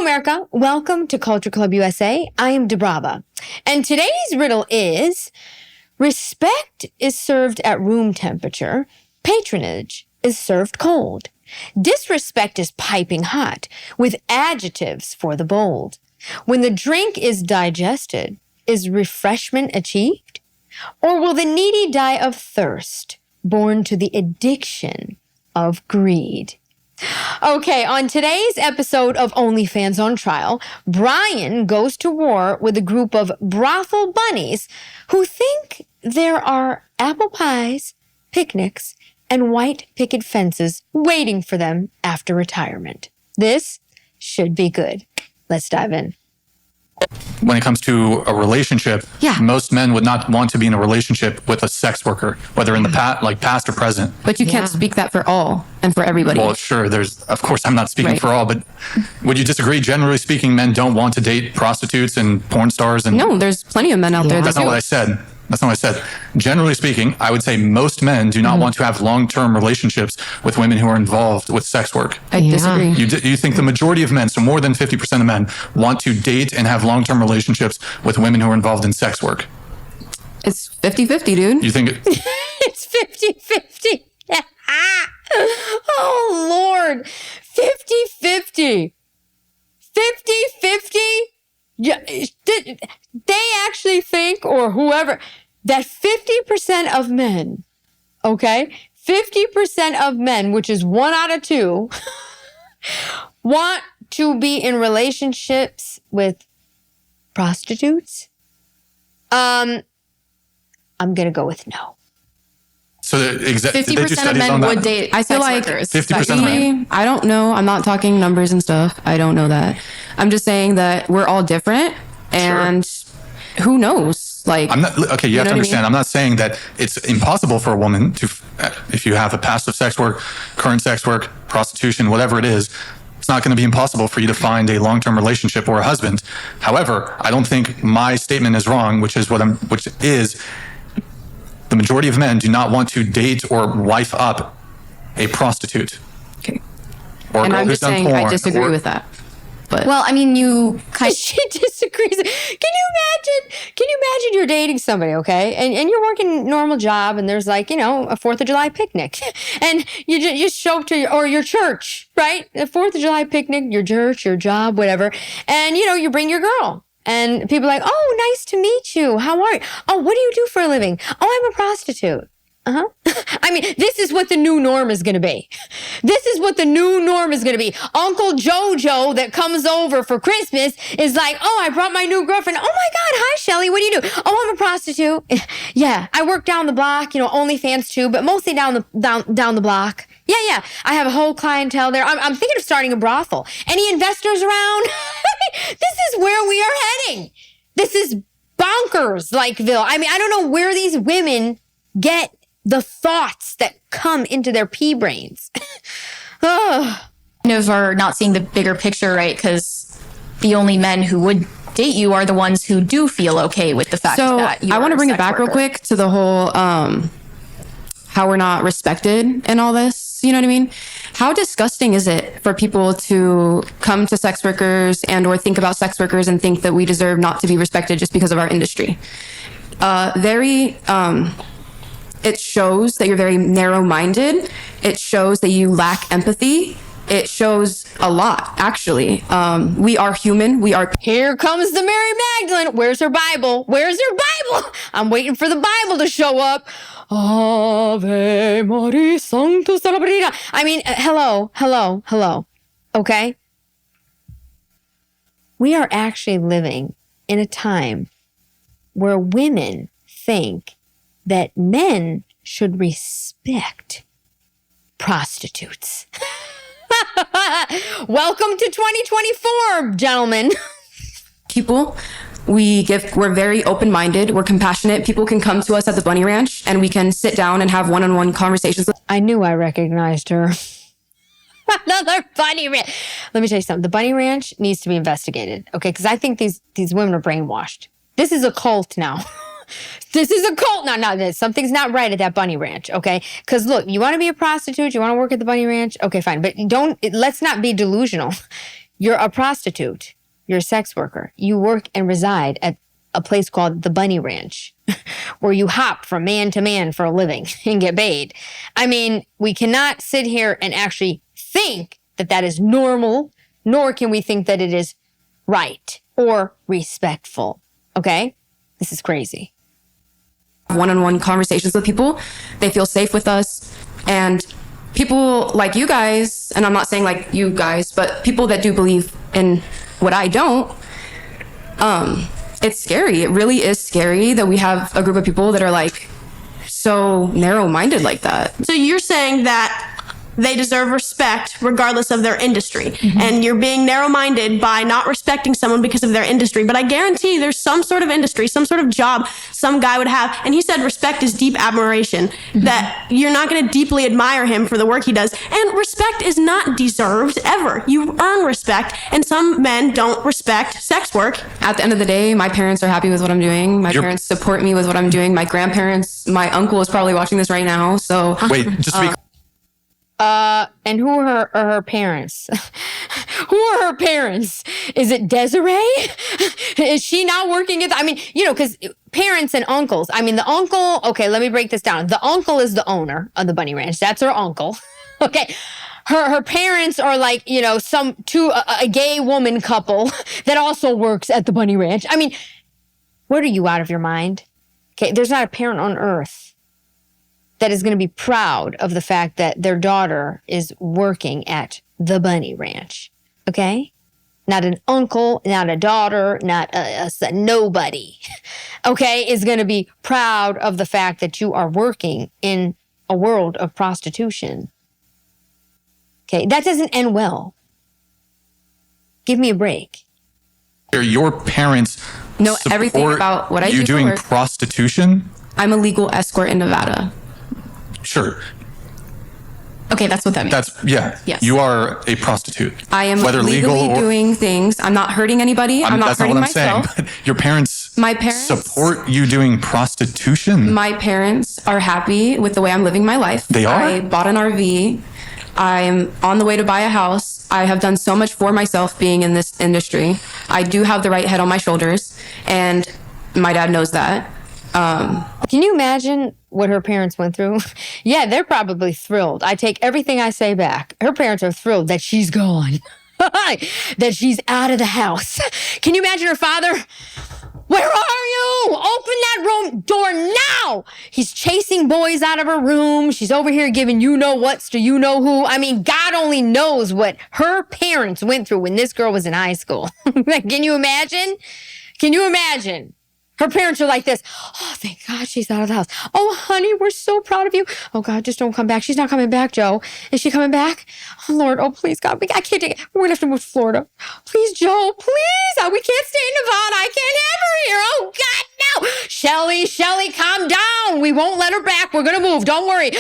Hello, America. Welcome to Culture Club USA. I am DiBRAVA. And today's riddle is, respect is served at room temperature. Patronage is served cold. Disrespect is piping hot, with adjectives for the bold. When the drink is digested, is refreshment achieved? Or will the needy die of thirst, born to the addiction of greed? Okay, on today's episode of OnlyFans on Trial, Brian goes to war with a group of brothel bunnies who think there are apple pies, picnics, and white picket fences waiting for them after retirement. This should be good. Let's dive in. When it comes to a relationship, most men would not want to be in a relationship with a sex worker, whether in the past or present. But you can't speak that for all and for everybody. Well, sure, of course, I'm not speaking for all, but would you disagree? Generally speaking, men don't want to date prostitutes and porn stars. And no, there's plenty of men out there. That's not what I said. That's not what I said. Generally speaking, I would say most men do not want to have long-term relationships with women who are involved with sex work. I disagree. You think the majority of men, so more than 50% of men, want to date and have long-term relationships with women who are involved in sex work? It's 50-50, dude. You think It's 50-50. Oh, Lord. 50-50. 50-50? Yeah, they actually think, or whoever, that 50% of men, okay, 50% of men, which is 1 out of 2, want to be in relationships with prostitutes? I'm going to go with no. so? 50% of men would date. I feel like 50% of men. I don't know. I'm not talking numbers and stuff. I don't know that. I'm just saying that we're all different, and who knows? Like, I'm not okay. You have to understand. I'm not saying that it's impossible for a woman to, if you have a past of sex work, current sex work, prostitution, whatever it is. It's not going to be impossible for you to find a long-term relationship or a husband. However, I don't think my statement is wrong, which is the majority of men do not want to date or wife up a prostitute. Okay. Or and I'm just saying I disagree with that. But well, I mean, she disagrees. Can you imagine you're dating somebody, okay? And you're working a normal job, and there's a 4th of July picnic. And you just show up to your church, right? A 4th of July picnic, your church, your job, whatever. And, you bring your girl. And people are like, oh, nice to meet you. How are you? Oh, what do you do for a living? Oh, I'm a prostitute. I mean, this is what the new norm is going to be. This is what the new norm is going to be. Uncle Jojo that comes over for Christmas is like, oh, I brought my new girlfriend. Oh my God. Hi, Shelly. What do you do? Oh, I'm a prostitute. Yeah. I work down the block, OnlyFans too, but mostly down the block. Yeah. I have a whole clientele there. I'm thinking of starting a brothel. Any investors around? This is where we are heading. This is bonkers, Likeville. I mean, I don't know where these women get the thoughts that come into their pea brains. are not seeing the bigger picture, right? Because the only men who would date you are the ones who do feel okay with the fact that you I want to bring it back real quick to the whole how we're not respected and all this. You know what I mean? How disgusting is it for people to come to sex workers and or think about sex workers and think that we deserve not to be respected just because of our industry? It shows that you're very narrow-minded. It shows that you lack empathy. It shows a lot, actually. We are human. Here comes the Mary Magdalene. Where's her Bible? Where's her Bible? I'm waiting for the Bible to show up. Ave Maria Sanctus Celebrina. I mean, hello. Okay? We are actually living in a time where women think that men should respect prostitutes. Welcome to 2024, gentlemen. People, we're very open-minded. We're compassionate. People can come to us at the Bunny Ranch and we can sit down and have one-on-one conversations. I knew I recognized her. Another Bunny Ranch. Let me tell you something. The Bunny Ranch needs to be investigated, okay? Because I think these women are brainwashed. This is a cult now. This is a cult. No, something's not right at that Bunny Ranch, okay? Because look, you want to be a prostitute, you want to work at the Bunny Ranch, okay, fine. But let's not be delusional. You're a prostitute. You're a sex worker. You work and reside at a place called the Bunny Ranch, where you hop from man to man for a living and get paid. I mean, we cannot sit here and actually think that that is normal, nor can we think that it is right or respectful. Okay? This is crazy. One-on-one conversations with people. They feel safe with us. And people like you guys, and I'm not saying like you guys, but people that do believe in what I don't, it's scary. It really is scary that we have a group of people that are like so narrow-minded like that. So you're saying that they deserve respect regardless of their industry. And you're being narrow-minded by not respecting someone because of their industry. But I guarantee there's some sort of industry, some sort of job some guy would have. And he said respect is deep admiration, that you're not going to deeply admire him for the work he does. And respect is not deserved ever. You earn respect. And some men don't respect sex work. At the end of the day, my parents are happy with what I'm doing. My parents support me with what I'm doing. My grandparents, my uncle is probably watching this right now. So Wait, just to be And who are her parents? Who are her parents? Is it Desiree? Is she not working at I mean, you know, because parents and uncles. I mean, the uncle, okay, let me break this down. The uncle is the owner of the Bunny Ranch. That's her uncle. Okay. Her parents are like, you know, a gay woman couple that also works at the Bunny Ranch. I mean, what are you, out of your mind? Okay, there's not a parent on earth that is going to be proud of the fact that their daughter is working at the Bunny Ranch, okay? Not an uncle, not a daughter, not a nobody, okay, is going to be proud of the fact that you are working in a world of prostitution. Okay, that doesn't end well. Give me a break. your parents know everything support about what I you do for doing work. prostitution? I'm a legal escort in Nevada. Sure. Okay, that's what that means. That's, yeah. Yes. You are a prostitute. I am whether legal legally or, doing things. I'm not hurting anybody. I'm not that's not hurting what I'm myself. saying. But your parents, My parents support you doing prostitution. My parents are happy with the way I'm living my life. They are? I bought an RV. I'm on the way to buy a house. I have done so much for myself being in this industry. I do have the right head on my shoulders, and my dad knows that. Can you imagine what her parents went through? Yeah, they're probably thrilled. I take everything I say back. Her parents are thrilled that she's gone, that she's out of the house. Can you imagine her father? Where are you? Open that room door now. He's chasing boys out of her room. She's over here giving you-know-whats to you-know-who. I mean, God only knows what her parents went through when this girl was in high school. Can you imagine? Can you imagine? Her parents are like this. Oh, thank God she's out of the house. Oh, honey, we're so proud of you. Oh, God, just don't come back. She's not coming back, Joe. Is she coming back? Oh, Lord. Oh, please, God. I can't take it. We're going to have to move to Florida. Please, Joe. Please. We can't stay in Nevada. I can't have her here. Oh, God, no. Shelly, calm down. We won't let her back. We're going to move. Don't worry. Again?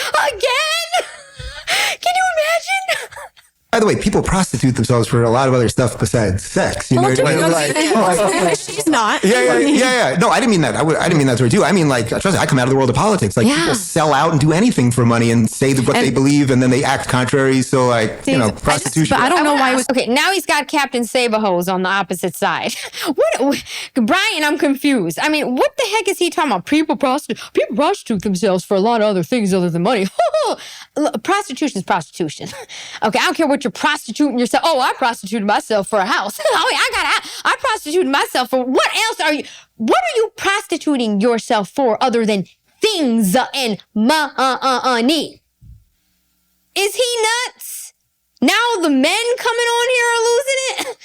Can you imagine? By the way, people prostitute themselves for a lot of other stuff besides sex. You know what I mean? Like, She's not. yeah. No, I didn't mean that. I didn't mean that toward you. I mean, like, trust me, I come out of the world of politics. Like, people sell out and do anything for money and say what they believe, and then they act contrary. So, like, you know, prostitution. But I don't know why it was. Okay, now he's got Captain Save-A-Hose on the opposite side. What, Brian, I'm confused. I mean, what the heck is he talking about? People prostitute themselves for a lot of other things other than money. Look, prostitution is prostitution. Okay, I don't care what you're prostituting yourself. Oh, I prostituted myself for a house. I prostituted myself for what else are you? What are you prostituting yourself for other than things and money? Is he nuts? Now the men coming on here are losing it?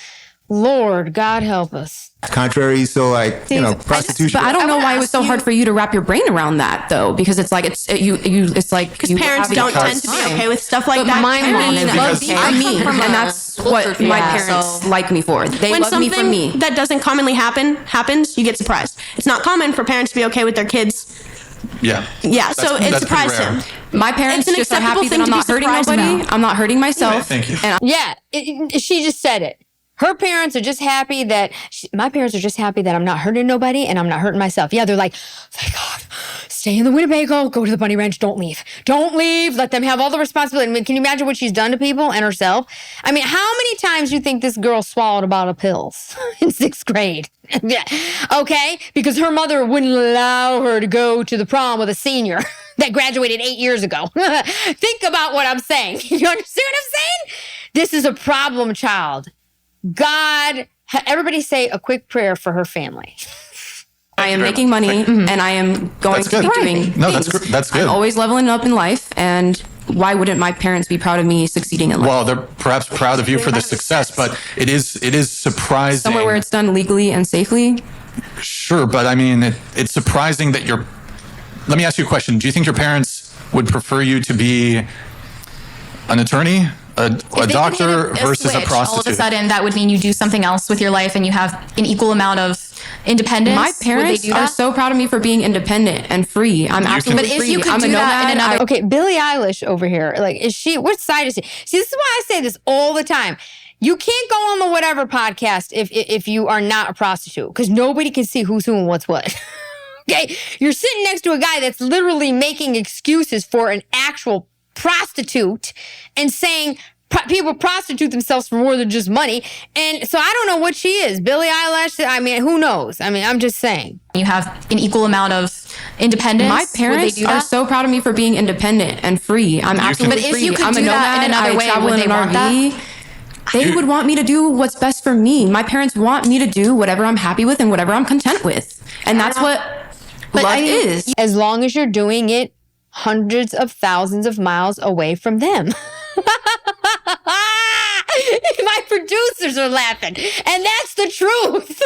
Lord, God help us. Contrary, so like, you know, prostitution. But I don't know why it was so hard for you to wrap your brain around that, though, because it's like it's like Because parents don't tend to be okay with stuff like But that. my mom loves me for me, from and a that's what my parents like me for. They When love me for me. something that doesn't commonly happens, you get surprised. It's not common for parents to be okay with their kids. Yeah. Yeah, so it that's surprised pretty rare. him. My parents It's an just are happy acceptable that I'm thing to not be hurting surprised nobody. about. I'm not hurting myself. Thank you. And Yeah, she just said it. Her parents are just happy that my parents are just happy that I'm not hurting nobody and I'm not hurting myself. Yeah, they're like, thank God, stay in the Winnebago, go to the bunny ranch, don't leave. Don't leave. Let them have all the responsibility. I mean, can you imagine what she's done to people and herself? I mean, how many times do you think this girl swallowed a bottle of pills in 6th grade? Yeah. Okay? Because her mother wouldn't allow her to go to the prom with a senior that graduated 8 years ago. Think about what I'm saying. You understand what I'm saying? This is a problem child. God, everybody say a quick prayer for her family. I am making money and I am going to be doing No, things. that's good. I'm always leveling up in life, and why wouldn't my parents be proud of me succeeding in life? Well, they're perhaps proud of you for the success, but it is surprising. Somewhere where it's done legally and safely. Sure, but I mean, it's surprising that you're... Let me ask you a question. Do you think your parents would prefer you to be an attorney, a doctor versus a prostitute? All of a sudden, that would mean you do something else with your life and you have an equal amount of independence. My parents are so proud of me for being independent and free. I'm absolutely But if free. you could I'm do a that in nomad. another... Okay, Billie Eilish over here. Like, is she, what side is she? See, this is why I say this all the time. You can't go on the whatever podcast if you are not a prostitute, because nobody can see who's who and what's what. Okay? You're sitting next to a guy that's literally making excuses for an actual prostitute and saying people prostitute themselves for more than just money. And so I don't know what she is. Billie Eilish, I mean, who knows? I mean, I'm just saying. You have an equal amount of independence. My parents are so proud of me for being independent and free. I'm absolutely But if free. you could I'm a do that nomad. in another I way, travel would in they an want RV. that? They would want me to do what's best for me. My parents want me to do whatever I'm happy with and whatever I'm content with. And that's what love is. As long as you're doing it hundreds of thousands of miles away from them. My producers are laughing. And that's the truth.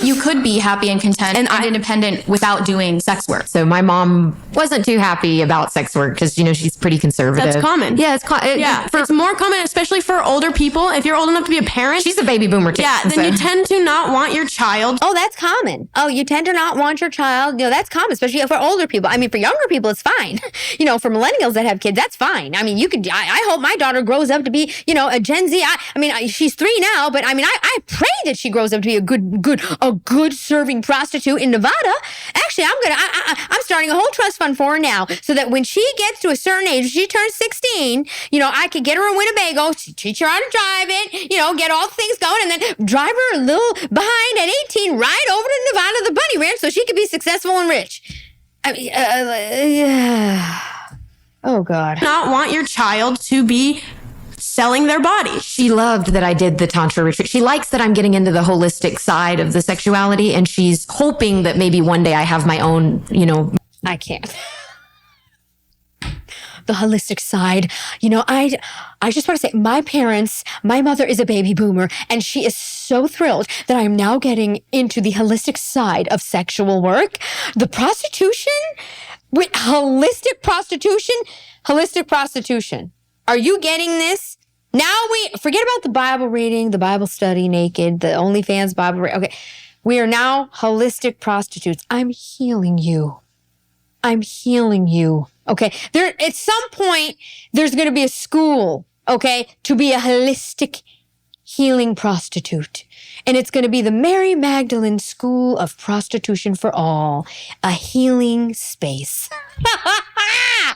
You could be happy and content and independent without doing sex work. So my mom wasn't too happy about sex work because, you know, she's pretty conservative. That's common. Yeah, It's more common, especially for older people. If you're old enough to be a parent, she's a baby boomer too. yeah, then you tend to not want your child. Oh, that's common. Oh, you tend to not want your child. You know, that's common, especially for older people. I mean, for younger people, it's fine. You know, for millennials that have kids, that's fine. I mean, you could, I hope my daughter grows up to be, you know, a Gen Z. I mean, she's 3 now, but I mean, I pray that she grows up to be a good serving prostitute in Nevada. Actually, I'm starting a whole trust fund for her now, so that when she gets to a certain age, she turns 16, you know, I could get her a Winnebago, teach her how to drive it, you know, get all the things going, and then drive her a little behind at 18 right over to Nevada, the bunny ranch, so she could be successful and rich. I mean, yeah. Oh God. Not want your child to be selling their body. She loved that I did the Tantra retreat. She likes that I'm getting into the holistic side of the sexuality, and she's hoping that maybe one day I have my own, you know. I can't. The holistic side. You know, I just want to say, my mother is a baby boomer, and she is so thrilled that I'm now getting into the holistic side of sexual work. The prostitution? Wait, holistic prostitution. Are you getting this? Now we forget about the Bible reading, the Bible study naked, the OnlyFans Bible reading. Okay. We are now holistic prostitutes. I'm healing you. Okay. There, at some point, there's going to be a school, okay, to be a holistic healing prostitute. And it's going to be the Mary Magdalene School of Prostitution for All, a healing space.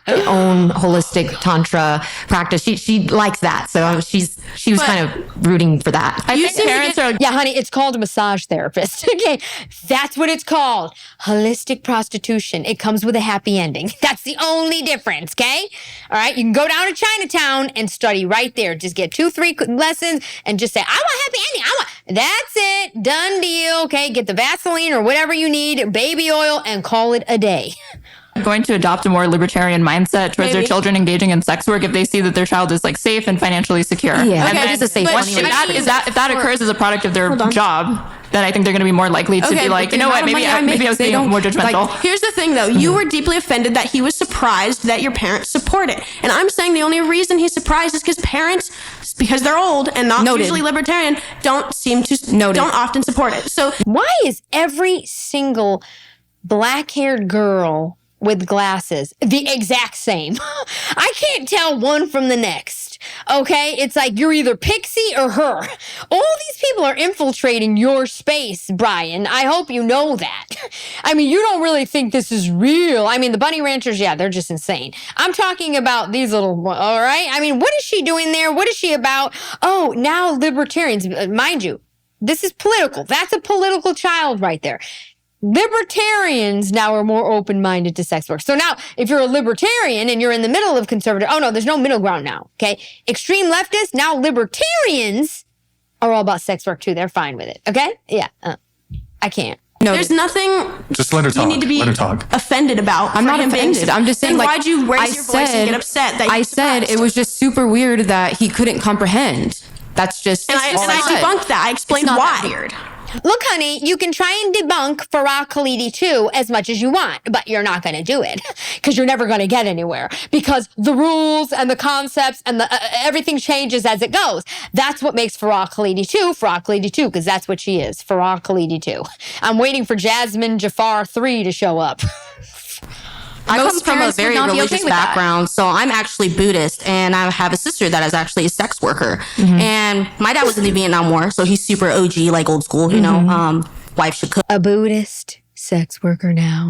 Own holistic tantra practice. She likes that, so she was kind of rooting for that. You think parents are... Yeah, honey, it's called a massage therapist. Okay, that's what it's called. Holistic prostitution. It comes with a happy ending. That's the only difference, okay? All right, you can go down to Chinatown and study right there. Just get 2-3 lessons and just say, I want happy ending. That's it. Done deal. Okay, get the Vaseline or whatever you need, baby oil, and call it a day. Going to adopt a more libertarian mindset towards their children engaging in sex work if they see that their child is like safe and financially secure. Yeah, and it is a safe but one. should if that occurs as a product of their job, then I think they're going to be more likely to be like, you know what, maybe I was being more judgmental. Like, here's the thing, though. You were deeply offended that he was surprised that your parents support it. And I'm saying the only reason he's surprised is because parents, because they're old and not usually libertarian, don't often support it. So why is every single black-haired girl with glasses the exact same? I can't tell one from the next. Okay, it's like you're either Pixie or her. All these people are infiltrating your space, Brian. I hope you know that. I mean, you don't really think this is real. I mean, the bunny ranchers, yeah, they're just insane. I'm talking about these little, all right? I mean, what is she doing there? What is she about? Oh, now libertarians, mind you, this is political. That's a political child right there. Libertarians now are more open-minded to sex work. So now, if you're a libertarian and you're in the middle of conservative, oh no, there's no middle ground now, okay? Extreme leftists, now libertarians are all about sex work too. They're fine with it, okay? Yeah, I can't. No, there's nothing just let her talk. You need to be offended about. I'm not offended. I'm just saying, like, why'd you raise your voice and get upset? That I said it was just super weird that he couldn't comprehend. That's just. And I debunked that. I explained why. That weird. Look, honey, you can try and debunk Farah Khalidi too as much as you want, but you're not going to do it because you're never going to get anywhere because the rules and the concepts and everything changes as it goes. That's what makes Farah Khalidi too, because that's what she is, Farah Khalidi too. I'm waiting for Jasmine Jafar 3 to show up. I come from a very religious background, so I'm actually Buddhist, and I have a sister that is actually a sex worker. And my dad was in the Vietnam War, so he's super OG, like old school, you know. Wife should cook. A Buddhist sex worker now.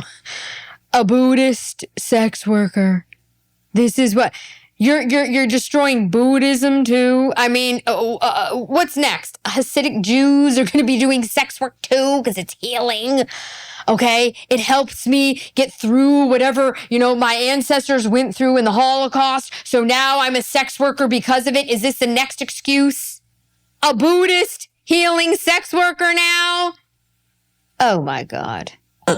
A Buddhist sex worker. This is what you're destroying Buddhism too. I mean, what's next? Hasidic Jews are going to be doing sex work too because it's healing. Okay, it helps me get through whatever, you know, my ancestors went through in the Holocaust. So now I'm a sex worker because of it. Is this the next excuse? A Buddhist healing sex worker now? Oh my God.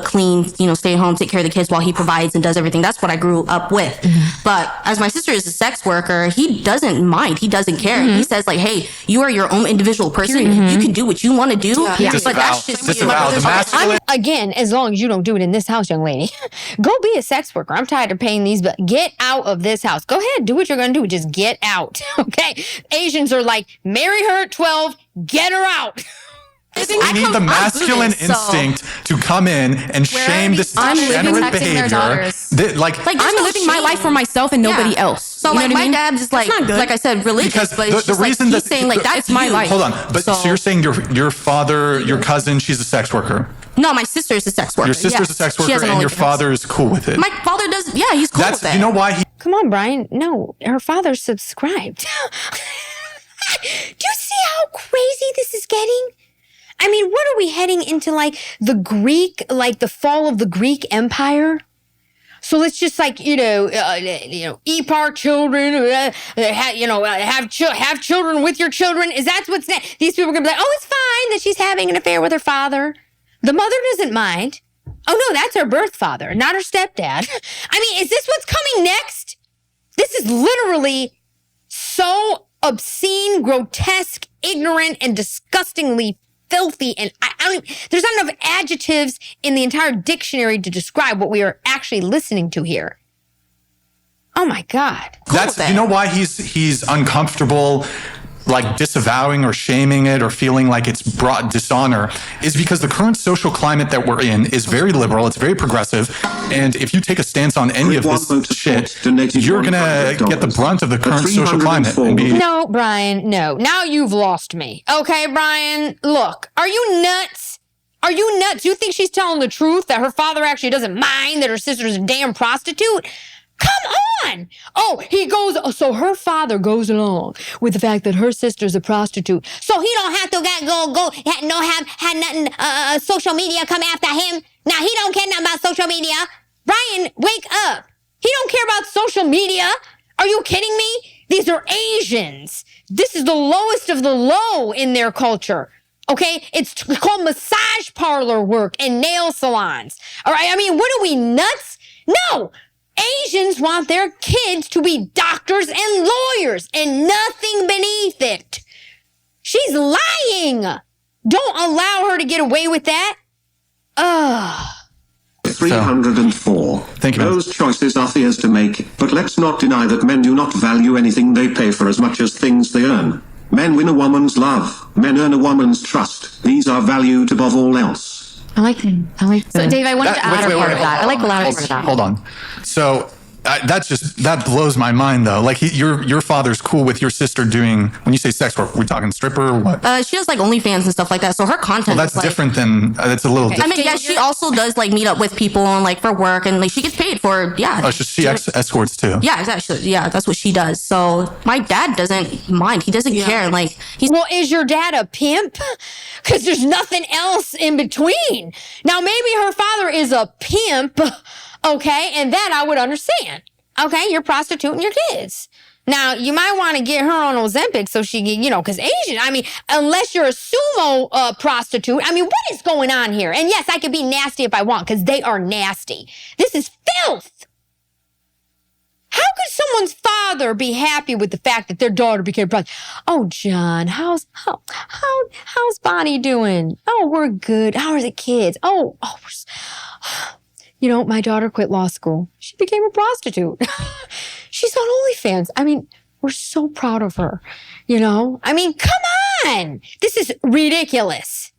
Clean, you know, stay home, take care of the kids while he provides and does everything. That's what I grew up with. But as my sister is a sex worker, he doesn't mind. He doesn't care. He says like, hey, you are your own individual person. You can do what you want to do. But that's just again, as long as you don't do it in this house, young lady, go be a sex worker. I'm tired of paying these, but get out of this house. Go ahead, do what you're going to do. Just get out. Okay. Asians are like, marry her at 12, get her out. We need the masculine instinct to come in and shame this degenerate behavior. I'm living my life for myself and nobody else. So you know like my dad is like I said, religious, but it's just like he's saying like that's my life. Hold on, but so you're saying your father, your cousin, she's a sex worker. No, my sister is a sex worker. Your sister's a sex worker, and your father is cool with it. My father does. Yeah, he's cool with it. You know why he? Come on, Brian. No, her father's subscribed. Do you see how crazy this is getting? I mean, what are we heading into, like the Greek, like the fall of the Greek Empire? So let's just like, eep our children, have children with your children. Is that what's next? These people are going to be like, oh, it's fine that she's having an affair with her father. The mother doesn't mind. Oh, no, that's her birth father, not her stepdad. I mean, is this what's coming next? This is literally so obscene, grotesque, ignorant, and disgustingly filthy, and there's not enough adjectives in the entire dictionary to describe what we are actually listening to here. Oh my God. You know why he's uncomfortable, like disavowing or shaming it or feeling like it's brought dishonor, is because the current social climate that we're in is very liberal, it's very progressive, and if you take a stance on any of this shit, you're gonna get the brunt of the current social climate. No, Brian, no. Now you've lost me. Okay, Brian, look, are you nuts? Are you nuts? You think she's telling the truth, that her father actually doesn't mind that her sister's a damn prostitute? Come on! Oh, so her father goes along with the fact that her sister's a prostitute, so he don't have to have nothing, social media come after him. Now, he don't care nothing about social media. Brian, wake up. He don't care about social media. Are you kidding me? These are Asians. This is the lowest of the low in their culture. Okay? It's called massage parlor work and nail salons. All right? I mean, what are we, nuts? No! Asians want their kids to be doctors and lawyers and nothing beneath it. She's lying. Don't allow her to get away with that. 304. Thank you. Those choices are theirs to make, but let's not deny that men do not value anything they pay for as much as things they earn. Men win a woman's love. Men earn a woman's trust. These are valued above all else. I like that. So, Dave, I wanted to add part of that. I like the latter part of that. Hold on. So that blows my mind though. Like your father's cool with your sister doing, when you say sex work, we talking stripper or what? She does like OnlyFans and stuff like that. So her content that's is like, different than, it's a little different. I mean, yeah, she also does like meet up with people and like for work and like she gets paid for, yeah. Oh, she escorts too. Yeah, exactly. Yeah, that's what she does. So my dad doesn't mind. He doesn't care. Like well, is your dad a pimp? Because there's nothing else in between. Now, maybe her father is a pimp. Okay, and that I would understand. Okay, you're prostituting your kids. Now, you might want to get her on Ozempic so she can, because Asian, I mean, unless you're a sumo prostitute, I mean, what is going on here? And yes, I could be nasty if I want, because they are nasty. This is filth. How could someone's father be happy with the fact that their daughter became a prostitute? Oh, John, how's Bonnie doing? Oh, we're good. How are the kids? My daughter quit law school. She became a prostitute. She's on OnlyFans. I mean, we're so proud of her. I mean, come on. This is ridiculous.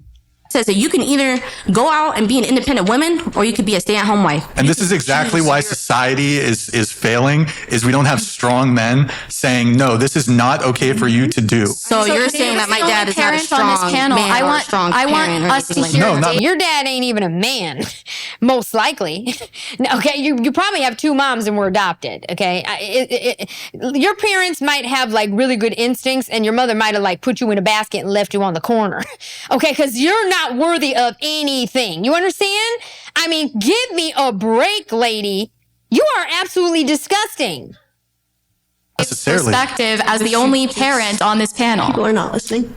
Says that you can either go out and be an independent woman or you could be a stay-at-home wife. And this is exactly why society is failing, is we don't have strong men saying, no, this is not okay for you to do. So you're saying that my dad is not a strong on this panel. man I want, or a strong I want parent or us to anything hear like that. Your dad ain't even a man, most likely. Okay, you probably have two moms and were adopted, okay? Your parents might have like really good instincts and your mother might have like put you in a basket and left you on the corner, okay? Because you're not worthy of anything. You understand? I mean, give me a break, lady. You are absolutely disgusting. Perspective as the only parent on this panel. People are not listening.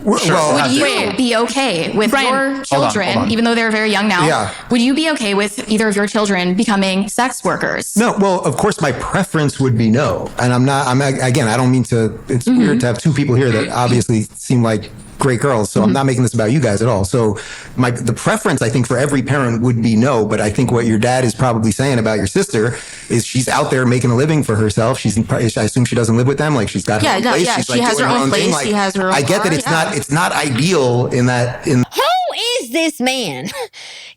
Would you be okay with your children, hold on. even though they're very young now, Yeah. would you be okay with either of your children becoming sex workers? No, well, of course, my preference would be no. And again, I don't mean to, it's weird to have two people here that obviously seem like great girls. So I'm not making this about you guys at all. So the preference, I think, for every parent would be no. But I think what your dad is probably saying about your sister is she's out there making a living for herself. I assume she doesn't live with them. Like she's got her own place. Yeah, she's she has her own place. Like, she has her own I get that it's not ideal in that. Who is this man?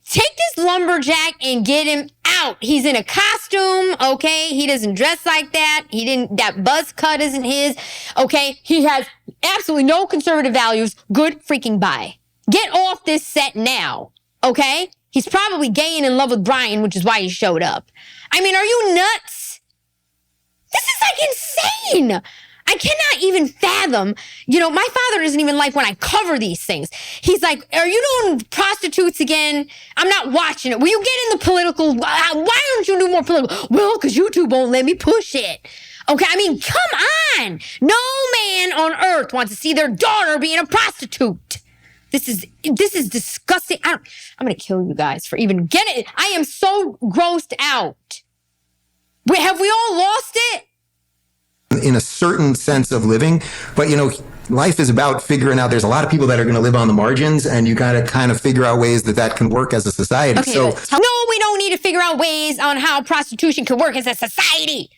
Take this lumberjack and get him out. He's in a costume, okay? He doesn't dress like that. That buzz cut isn't his, okay? He has absolutely no conservative values. Good freaking bye. Get off this set now, okay? He's probably gay and in love with Brian, which is why he showed up. I mean, are you nuts? This is like insane. I cannot even fathom, my father doesn't even like when I cover these things. He's like, are you doing prostitutes again? I'm not watching it. Will you get in the political? Why don't you do more political? Well, because YouTube won't let me push it. Okay, I mean, come on. No man on earth wants to see their daughter being a prostitute. This is disgusting. I'm going to kill you guys for even getting it. I am so grossed out. Have we all lost it? In a certain sense of living, but life is about figuring out. There's a lot of people that are going to live on the margins, and you got to kind of figure out ways that can work as a society. Okay, no, we don't need to figure out ways on how prostitution can work as a society.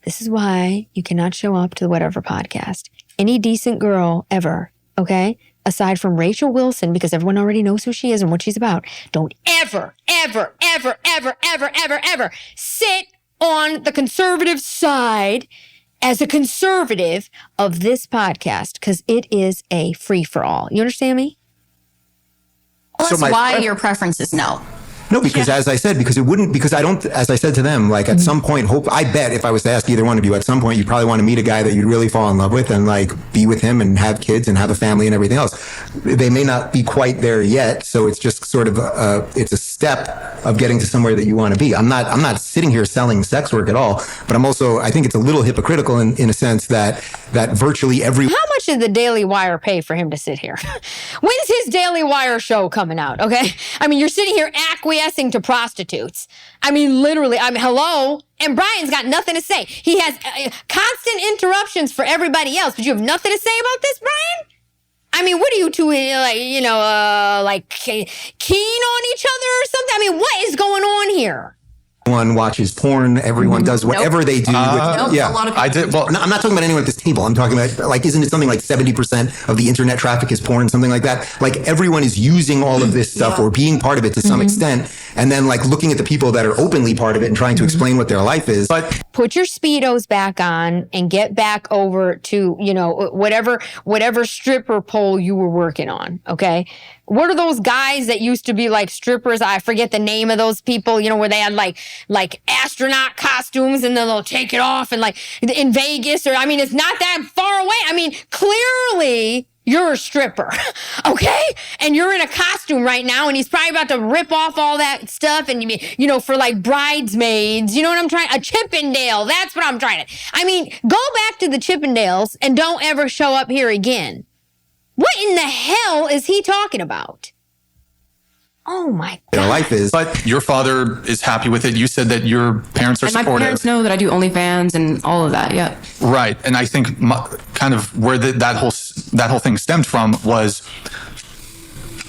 This is why you cannot show up to the Whatever podcast. Any decent girl ever, okay? Aside from Rachel Wilson, because everyone already knows who she is and what she's about, don't ever, ever, ever, ever, ever, ever, ever sit on the conservative side as a conservative of this podcast, because it is a free-for-all. You understand me? Well, that's why your preference is no. No, because as I said, as I said to them, like at some point, I bet if I was to ask either one of you, at some point, you probably want to meet a guy that you'd really fall in love with and like be with him and have kids and have a family and everything else. They may not be quite there yet. So it's just sort of, it's a step of getting to somewhere that you want to be. I'm not sitting here selling sex work at all, but I think it's a little hypocritical in a sense that virtually every. How much did the Daily Wire pay for him to sit here? When's his Daily Wire show coming out? Okay. I mean, you're sitting here acquiescing to prostitutes. I mean, literally, hello? And Brian's got nothing to say. He has constant interruptions for everybody else, but you have nothing to say about this, Brian? I mean, what are you two, like keen on each other or something? I mean, what is going on here? Everyone watches porn. Everyone does whatever they do. Yeah, I did. Well, I'm not talking about anyone at this table. I'm talking about isn't it something like 70% of the internet traffic is porn, something like that? Like everyone is using all of this stuff or being part of it to some extent. and then like looking at the people that are openly part of it and trying to explain what their life is. But put your Speedos back on and get back over to, you know, whatever stripper pole you were working on, okay? What are those guys that used to be like strippers? I forget the name of those people, you know, where they had like astronaut costumes and then they'll take it off and like in Vegas or, I mean, it's not that far away. I mean, clearly you're a stripper, okay? And you're in a costume right now and he's probably about to rip off all that stuff and, you know, for like bridesmaids, you know what I'm trying? A Chippendale, that's what I'm trying to. I mean, go back to the Chippendales and don't ever show up here again. What in the hell is he talking about? Oh my God. Their life is. But your father is happy with it. You said that your parents are And my supportive. parents know that I do OnlyFans and all of that. Yeah. Right. And I think kind of where that whole thing stemmed from was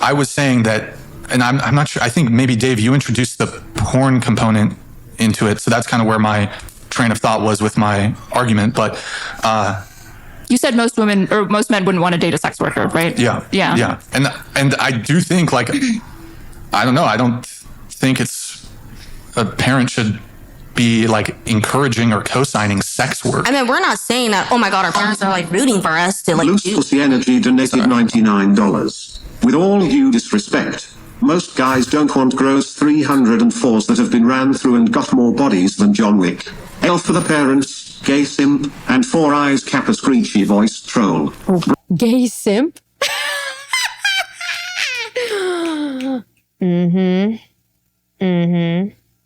I was saying that, and I'm not sure, I think maybe Dave, you introduced the porn component into it. So that's kind of where my train of thought was with my argument. But you said most women or most men wouldn't want to date a sex worker, right? Yeah. Yeah. Yeah. And I do think like, I don't know. I don't think it's a parent should be like encouraging or co-signing sex work. I mean, we're not saying that, oh my God, our parents are like rooting for us to like Loose do. Pussy Energy donated $99. With all due disrespect, most guys don't want gross 304s that have been ran through and got more bodies than John Wick. L for the parents, gay simp, and Four Eyes Kappa screechy voice troll. Gay simp?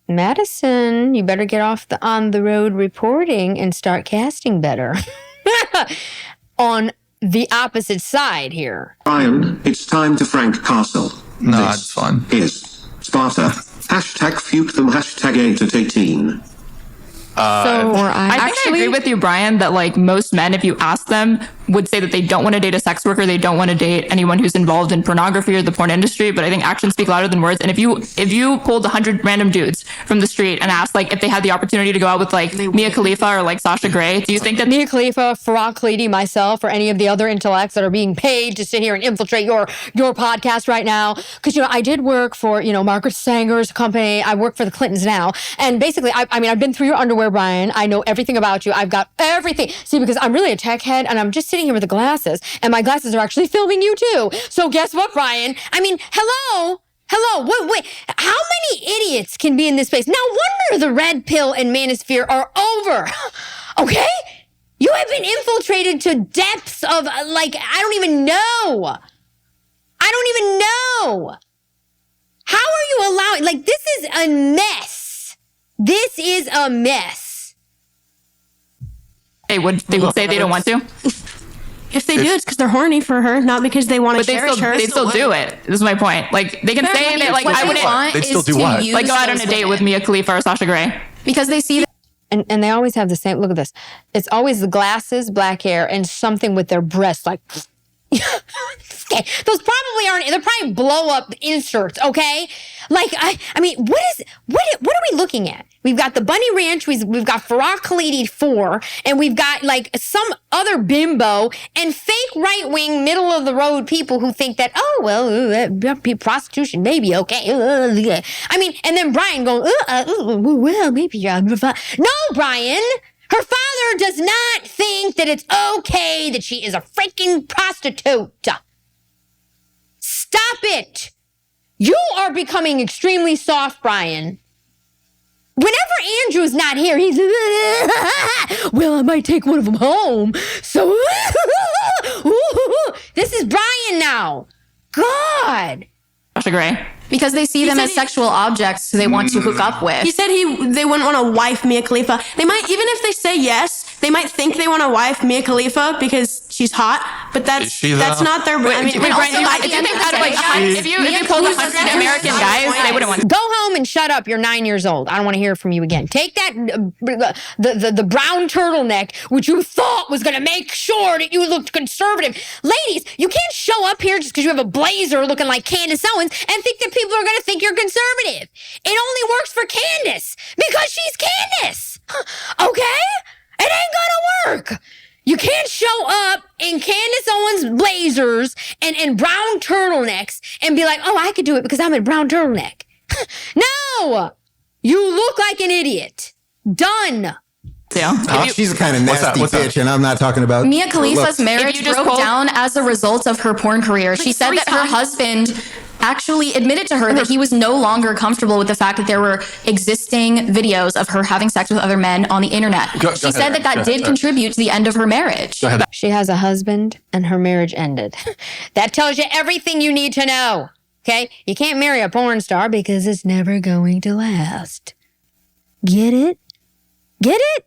Madison, you better get off the on the road reporting and start casting better. On the opposite side here. Brian, it's time to Frank Castle. No, This it's fun. Is Sparta. Hashtag feud them. Hashtag 8 at 18. I think I agree with you, Brian, that like most men, if you ask them, would say that they don't want to date a sex worker, they don't want to date anyone who's involved in pornography or the porn industry. But I think actions speak louder than words. And if you pulled 100 random dudes from the street and asked like if they had the opportunity to go out with like Mia Khalifa or like Sasha Grey, do you think that Mia Khalifa, Farah Khalidi, myself, or any of the other intellects that are being paid to sit here and infiltrate your podcast right now? Because you know I did work for Margaret Sanger's company. I work for the Clintons now, and basically I mean I've been through your underwear, Brian. I know everything about you. I've got everything. See, because I'm really a tech head, and I'm just sitting here with the glasses, and my glasses are actually filming you too. So guess what, Brian? I mean, hello. Wait. How many idiots can be in this space? No wonder the red pill and manosphere are over. Okay? You have been infiltrated to depths of like I don't even know. How are you allowing? Like this is a mess. This is a mess. they would say they don't want to? If they do, it's because they're horny for her, not because they want to cherish her. They still do it. This is my point. Like they can say that like I wouldn't They'd still do what? like go out on a date with Mia Khalifa or Sasha Grey. Because they see that. And they always have the same, look at this. It's always the glasses, black hair, and something with their breasts, like, those probably aren't, they're probably blow up inserts, okay? Like, I mean, what are we looking at? We've got the Bunny Ranch, we've got Farah Khalidi 4, and we've got like some other bimbo and fake right-wing, middle-of-the-road people who think that, oh, well, prostitution, maybe, okay. I mean, and then Brian going, well, maybe. No, Brian! Her father does not think that it's okay that she is a freaking prostitute. Stop it! You are becoming extremely soft, Brian. Whenever Andrew's not here, he's, well, I might take one of them home. So, this is Brian now. God. Sasha Grey. Because they see them as sexual objects who they want to hook up with. He said they wouldn't want to wife Mia Khalifa. They might, even if they say yes, they might think they want to wife Mia Khalifa because she's hot, but that's not their. I mean, Brian, if you pulled 100 American guys, they wouldn't want to. Go home and shut up. You're 9 years old. I don't want to hear from you again. Take that, the brown turtleneck, which you thought was going to make sure that you looked conservative. Ladies, you can't show up here just because you have a blazer looking like Candace Owens and think that people are going to think you're conservative. It only works for Candace because she's Candace. Okay? It ain't gonna work. You can't show up in Candace Owens blazers and brown turtlenecks and be like, oh, I could do it because I'm in brown turtleneck. No! You look like an idiot. Done. Yeah. She's a kind of nasty What's that? bitch, and I'm not talking about Mia Khalifa's looks. marriage broke down as a result of her porn career. She said that her husband actually admitted to her that he was no longer comfortable with the fact that there were existing videos of her having sex with other men on the internet. She said that did contribute to the end of her marriage. She has a husband and her marriage ended. That tells you everything you need to know. Okay? You can't marry a porn star because it's never going to last. Get it? Get it?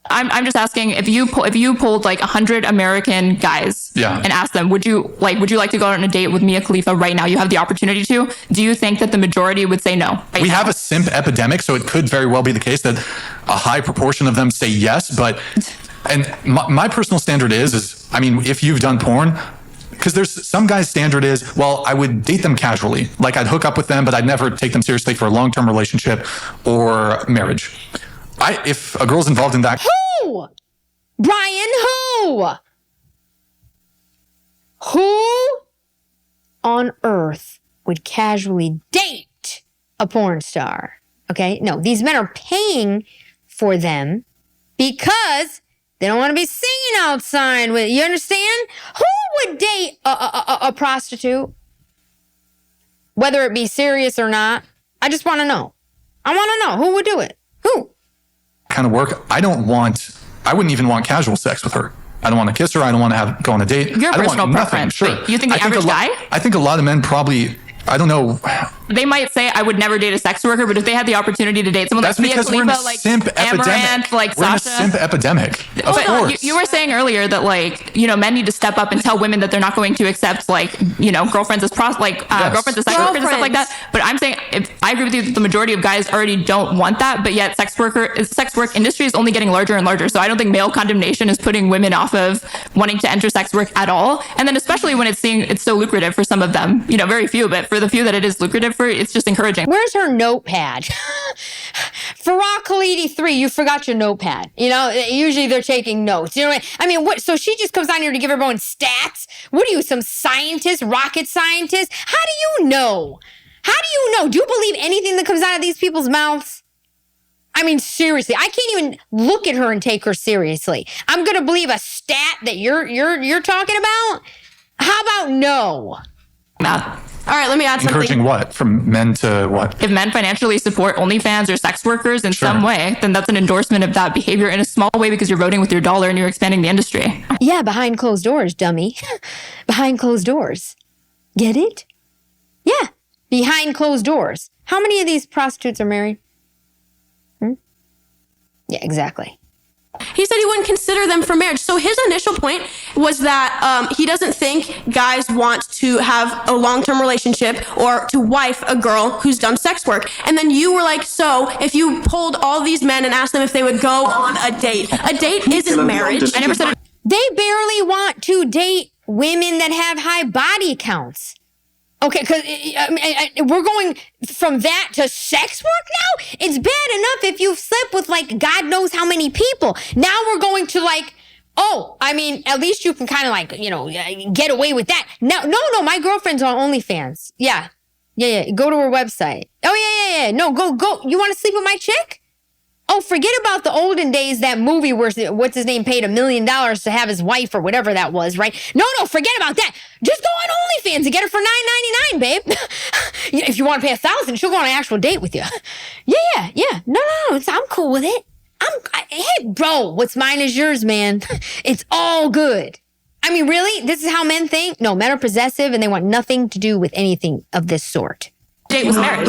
I'm just asking, if you polled like 100 American guys and asked them, would you like to go on a date with Mia Khalifa right now? You have the opportunity to. Do you think that the majority would say no? We have a simp epidemic, so it could very well be the case that a high proportion of them say yes. But, and my personal standard is, I mean, if you've done porn, because there's some guys' standard is, well, I would date them casually. Like I'd hook up with them, but I'd never take them seriously for a long-term relationship or marriage. If a girl's involved in that. Who? Brian, who? Who on earth would casually date a porn star? Okay, no, these men are paying for them because they don't want to be seen outside with, you understand? Who would date a prostitute? Whether it be serious or not. I just want to know. I want to know who would do it. Who? Kind of work. I wouldn't even want casual sex with her. I don't want to kiss her. I don't want to go on a date. Your I don't personal want preference. Sure. Wait, you think the average guy? I think a lot of men probably, I don't know. They might say, I would never date a sex worker, but if they had the opportunity to date someone That's like Mia because we're in a Khalifa, like simp epidemic. Amaranth, like we're Sasha. in a simp epidemic. Of course. You were saying earlier that like, you know, men need to step up and tell women that they're not going to accept like, you know, girlfriends as girlfriends as sex workers and stuff like that. But I'm saying, if I agree with you that the majority of guys already don't want that, but yet sex work industry is only getting larger and larger. So I don't think male condemnation is putting women off of wanting to enter sex work at all. And then especially when it's so lucrative for some of them, you know, very few, but for the few that it is lucrative for, it's just encouraging. Where's her notepad? Farah Khalidi 3, you forgot your notepad. You know, usually they're taking notes. You know, I mean, what? So she just comes on here to give everyone stats? What are you, some scientist, rocket scientist? How do you know? How do you know? Do you believe anything that comes out of these people's mouths? I mean, seriously, I can't even look at her and take her seriously. I'm gonna believe a stat that you're talking about? How about no? All right, let me add something. Encouraging what? From men to what? If men financially support OnlyFans or sex workers in some way, then that's an endorsement of that behavior in a small way because you're voting with your dollar and you're expanding the industry. Yeah, behind closed doors, dummy. Behind closed doors. Get it? Yeah, behind closed doors. How many of these prostitutes are married? Yeah, exactly. He said he wouldn't consider them for marriage. So his initial point was that he doesn't think guys want to have a long-term relationship or to wife a girl who's done sex work. And then you were like, so if you polled all these men and asked them if they would go on a date isn't marriage. I never said They barely want to date women that have high body counts. Okay, because we're going from that to sex work now? It's bad enough if you've slept with, like, God knows how many people. Now we're going to, like, oh, I mean, at least you can kind of, like, you know, get away with that. No, my girlfriend's on OnlyFans. Yeah. Go to her website. Oh, yeah. No, go. You want to sleep with my chick? Oh, forget about the olden days, that movie where, what's his name, paid $1 million to have his wife or whatever that was, right? No, forget about that. Just go on OnlyFans and get her for $9.99, babe. If you want to pay $1,000, she'll go on an actual date with you. Yeah. No, I'm cool with it. Hey, bro, what's mine is yours, man. It's all good. I mean, really? This is how men think? No, men are possessive and they want nothing to do with anything of this sort. date was marriage.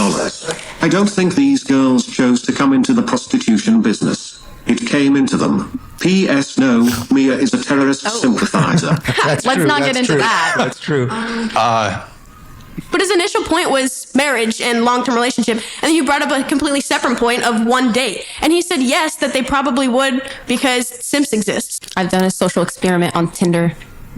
I don't think these girls chose to come into the prostitution business. It came into them. P.S. No, Mia is a terrorist sympathizer. Let's not get into that. That's true. But his initial point was marriage and long-term relationship, and then you brought up a completely separate point of one date. And he said yes, that they probably would because simps exist. I've done a social experiment on Tinder.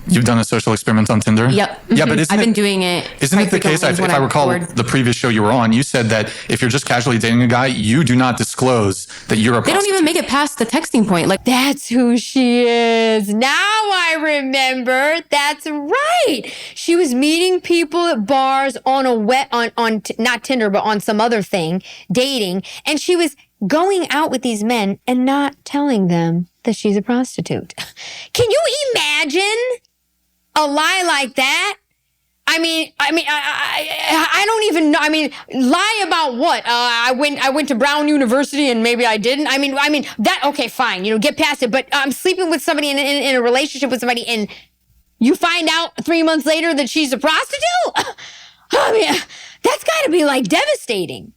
You've done a social experiment on Tinder? Yep. Yeah, but I've been doing it. Isn't it the case, if I recall the previous show you were on, you said that if you're just casually dating a guy, you do not disclose that you're a prostitute. They don't even make it past the texting point. Like, that's who she is. Now I remember. That's right. She was meeting people at bars on not Tinder, but on some other thing, dating. And she was going out with these men and not telling them that she's a prostitute. Can you imagine a lie like that? I don't even know. I mean, lie about what? I went to Brown University and maybe I didn't. I mean that, okay, fine, get past it. But I'm sleeping with somebody in a relationship with somebody and you find out 3 months later that she's a prostitute? I mean, that's gotta be like devastating.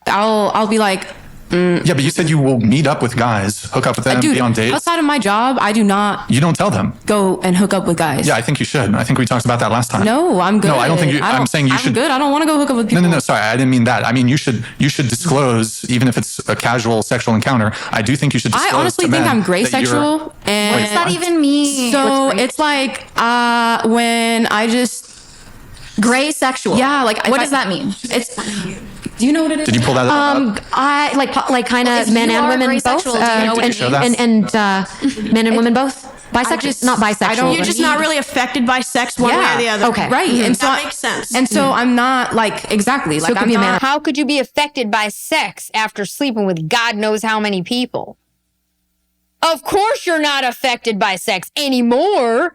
I'll be like, Yeah, but you said you will meet up with guys, hook up with them, be on dates. Outside of my job, I do not. You don't tell them. Go and hook up with guys. Yeah, I think you should. I think we talked about that last time. No, I'm good. No, I don't think you. I'm saying you should. I'm good. I don't want to go hook up with people. No. Sorry, I didn't mean that. I mean you should disclose, even if it's a casual sexual encounter. I do think you should disclose. I honestly think I'm graysexual, and what does that even mean? So it's like when I just graysexual. Yeah, like what does that mean? It's. Do you know what it is? Did you pull that up? I like kind of men and women both, and men and women both. Bisexual, not bisexual. You're just not really affected by sex one way or the other. Okay, right, and so that makes sense. And so I'm not like exactly like I'm not. How could you be affected by sex after sleeping with God knows how many people? Of course you're not affected by sex anymore.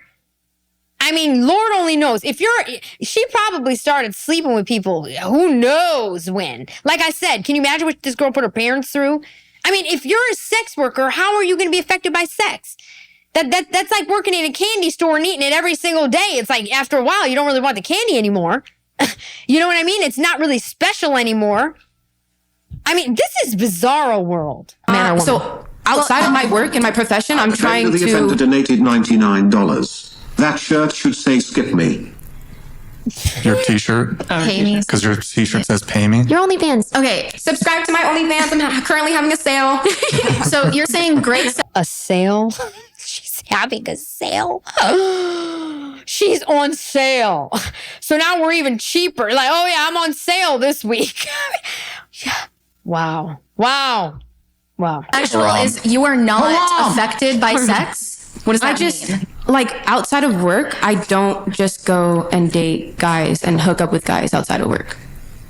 I mean, Lord only knows. She probably started sleeping with people who knows when. Like I said, can you imagine what this girl put her parents through? I mean, if you're a sex worker, how are you going to be affected by sex? That's like working in a candy store and eating it every single day. It's like after a while, you don't really want the candy anymore. You know what I mean? It's not really special anymore. I mean, this is bizarro world. Man or woman. So outside of my work and my profession, I'm trying The offender donated $99. That shirt should say "Skip me." Your t-shirt? Pay me. Because your t-shirt says "Pay me." Your OnlyFans. Okay, subscribe to my OnlyFans. I'm currently having a sale. So you're saying a sale? She's having a sale. She's on sale. So now we're even cheaper. Like, oh yeah, I'm on sale this week. Wow. Actual is you are not affected by sex? What does that mean? Like outside of work, I don't just go and date guys and hook up with guys outside of work.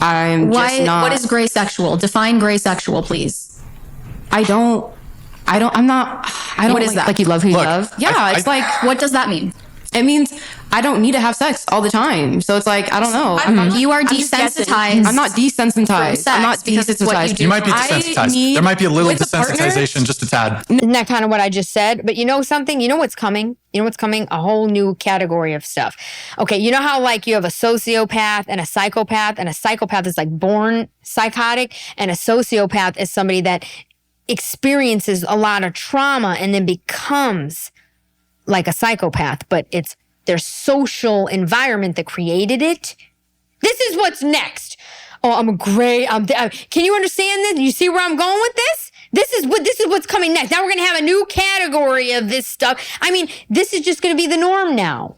I'm just not. What is graysexual? Define graysexual, please. I'm not. What is that? Like you love who you love? Yeah, it's like, what does that mean? It means I don't need to have sex all the time. So it's like, I don't know. You are desensitized. I'm not desensitized. I'm not desensitized. You might be desensitized. There might be a little desensitization, just a tad. Isn't that kind of what I just said? But you know something? You know what's coming? A whole new category of stuff. Okay, you know how like you have a sociopath and a psychopath is like born psychotic, and a sociopath is somebody that experiences a lot of trauma and then becomes like a psychopath, but it's their social environment that created it. This is what's next. Oh, can you understand this? You see where I'm going with this? This is what's coming next. Now we're going to have a new category of this stuff. I mean, this is just going to be the norm now.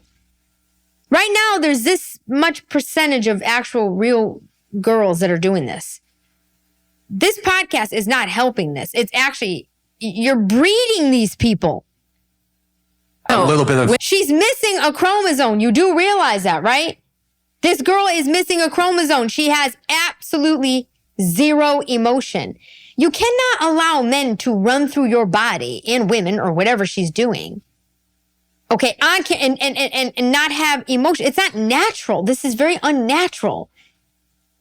Right now, there's this much percentage of actual real girls that are doing this. This podcast is not helping this. It's actually, you're breeding these people. A little bit of... She's missing a chromosome. You do realize that, right? This girl is missing a chromosome. She has absolutely zero emotion. You cannot allow men to run through your body, and women, or whatever she's doing. Okay, and not have emotion. It's not natural. This is very unnatural.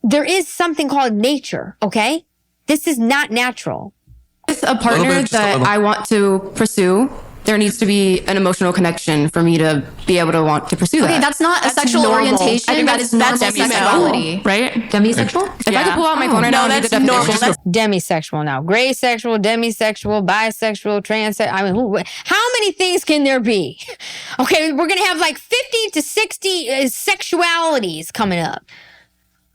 There is something called nature, okay? This is not natural. With a partner that I want to pursue, there needs to be an emotional connection for me to be able to want to pursue that. Okay, that's not a sexual orientation. I think that is normal sexuality, right? Demisexual? If I could pull out my phone right now, that's normal. That's demisexual now. Graysexual, demisexual, bisexual, transsexual. I mean, how many things can there be? Okay, we're going to have like 50 to 60 sexualities coming up.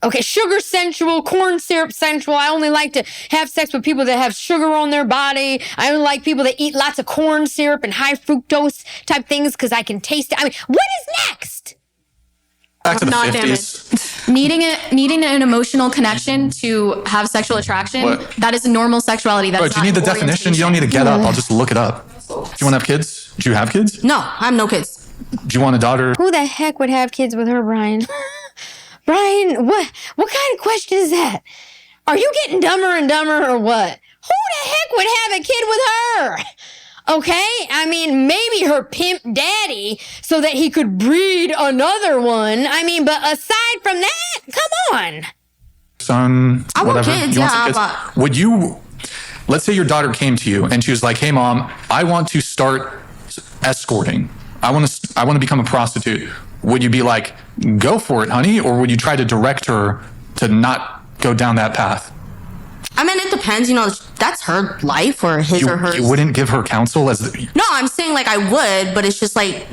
Okay, sugar sensual, corn syrup sensual. I only like to have sex with people that have sugar on their body. I only like people that eat lots of corn syrup and high fructose type things because I can taste it. I mean, what is next? Back to the Not 50s. Needing an emotional connection to have sexual attraction, What? that is normal sexuality. That's Bro, do you not need the definition? You don't need to get up. I'll just look it up. Do you want to have kids? Do you have kids? No, I have no kids. Do you want a daughter? Who the heck would have kids with her, Brian? Brian, what kind of question is that? Are you getting dumber and dumber or what? Who the heck would have a kid with her? Okay, I mean, maybe her pimp daddy so that he could breed another one. I mean, but aside from that, come on. Son, I want whatever. kids, You want yeah, some kids? Would you, let's say your daughter came to you and she was like, hey mom, I want to start escorting. I want to become a prostitute. Would you be like, go for it, honey? Or would you try to direct her to not go down that path? I mean, it depends. You know, that's her life or his or hers. You wouldn't give her counsel as No, I'm saying like I would, but it's just like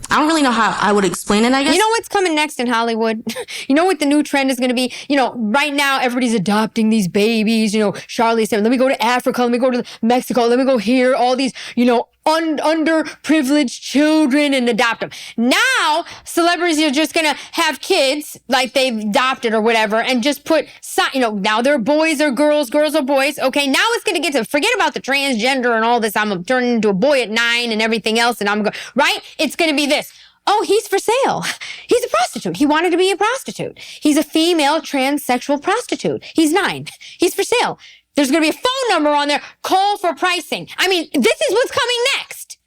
I don't really know how I would explain it. I guess You know what's coming next in Hollywood? You know what the new trend is going to be? You know, right now everybody's adopting these babies. You know, Charlie said, let me go to Africa, let me go to Mexico, let me go here, all these, you know, underprivileged children and adopt them. Now, celebrities are just going to have kids like they've adopted or whatever and just put, you know, now they're boys or girls, girls or boys. Okay, now it's going to get to, forget about the transgender and all this. I'm turning into a boy at 9 and everything else. And I'm going, right? It's going to be this. Oh, he's for sale. He's a prostitute. He wanted to be a prostitute. He's a female transsexual prostitute. He's 9. He's for sale. There's going to be a phone number on there. Call for pricing. I mean, this is what's coming next.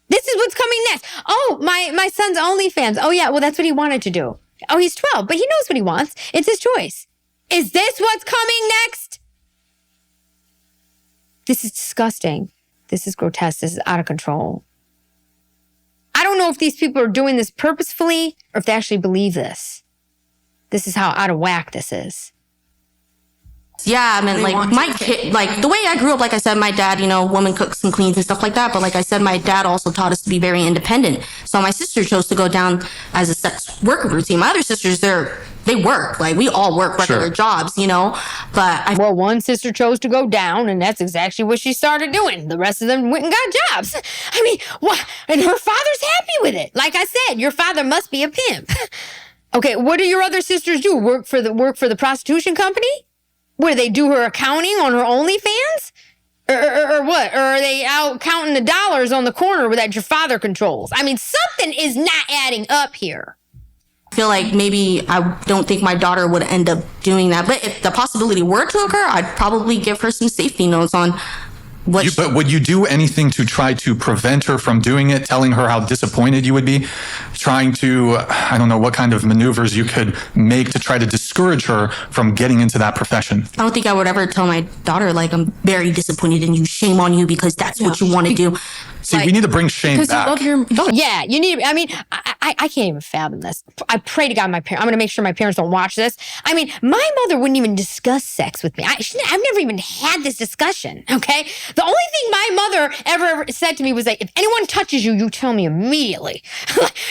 This is what's coming next. Oh, my son's OnlyFans. Oh, yeah. Well, that's what he wanted to do. Oh, he's 12, but he knows what he wants. It's his choice. Is this what's coming next? This is disgusting. This is grotesque. This is out of control. I don't know if these people are doing this purposefully or if they actually believe this. This is how out of whack this is. Yeah, I mean, like my kid, like the way I grew up, like I said, my dad, you know, woman cooks and cleans and stuff like that. But like I said, my dad also taught us to be very independent. So my sister chose to go down as a sex worker routine. My other sisters, they work. Like we all work regular jobs, you know. But well, one sister chose to go down, and that's exactly what she started doing. The rest of them went and got jobs. I mean, what? And her father's happy with it. Like I said, your father must be a pimp. Okay, what do your other sisters do? Work for the prostitution company? Where they do her accounting on her OnlyFans? Or what? Or are they out counting the dollars on the corner that your father controls? I mean, something is not adding up here. I feel like maybe I don't think my daughter would end up doing that. But if the possibility were to occur, I'd probably give her some safety notes on what. But would you do anything to try to prevent her from doing it, telling her how disappointed you would be? Trying to, I don't know what kind of maneuvers you could make to try to discourage her from getting into that profession? I don't think I would ever tell my daughter, like, I'm very disappointed in you. Shame on you because that's what you want to do. See, we need to bring shame back. Yeah, you need. I mean, I can't even fathom this. I pray to God, my parents. I'm going to make sure my parents don't watch this. I mean, my mother wouldn't even discuss sex with me. I've never even had this discussion. Okay, the only thing my mother ever said to me was like, if anyone touches you, you tell me immediately.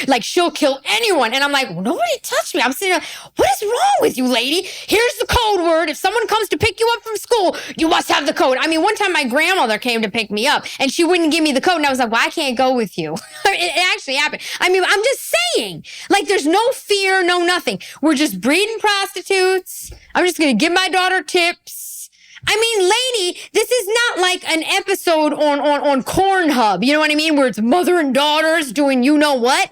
Like she'll kill anyone. And I'm like, well, nobody touched me. I'm sitting there, what is wrong with you, lady? Here's the code word. If someone comes to pick you up from school, you must have the code. I mean, one time my grandmother came to pick me up and she wouldn't give me the code. And I was like, well, I can't go with you. It actually happened. I mean, I'm just saying, like, there's no fear, no nothing. We're just breeding prostitutes. I'm just going to give my daughter tips. I mean, lady, this is not like an episode on Cornhub. You know what I mean? Where it's mother and daughters doing you know what?